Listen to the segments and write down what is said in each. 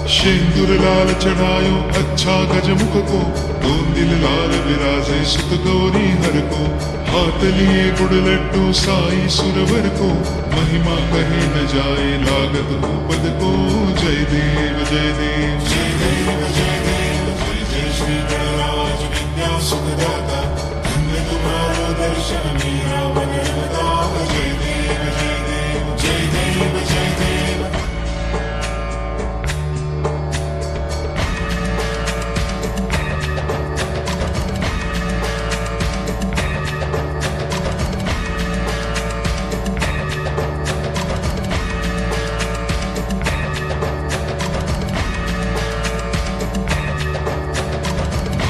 सिंदूर लाल चढ़ायो अच्छा गजमुख को, दोन दिल लाल विराजे सुत गौरी हर को। हाथ लिए गुड़ लड्डू साई सुरवर को, महिमा कहे न जाए लागत हो पद को। जय देव जय देव जय देव जय देव जय जय श्री गणराज विद्या सुखदाता, धन्य तुम्हारा दर्शन मेरा मन रमता। जय देव जय देव जय देव जय देव।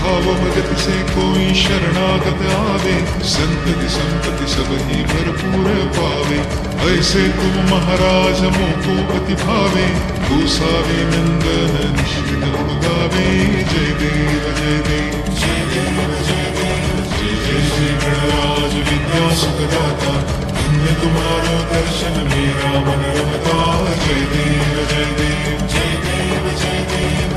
भाव भगत से कोई शरणागत आवे, संतति संपत्ति सब ही भरपूर पावे। ऐसे तुम महाराज मोको अति भावे, गोसावे नंदन निश्चित गुण गावे। जय देव जय देव जय देव जय देव जय जय श्री गणराज विद्या सुखदाता, धन्य तुम्हारा दर्शन मेरा मन रमता। जय देव जय देव जय देव जय देव।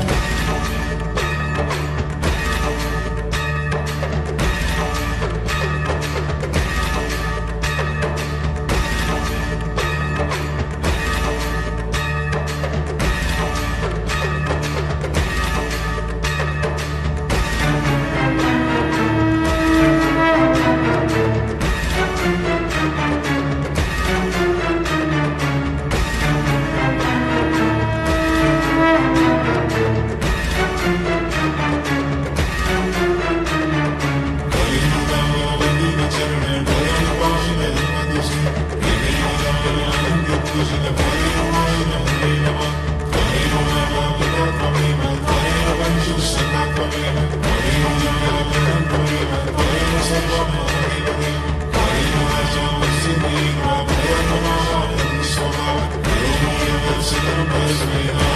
Let's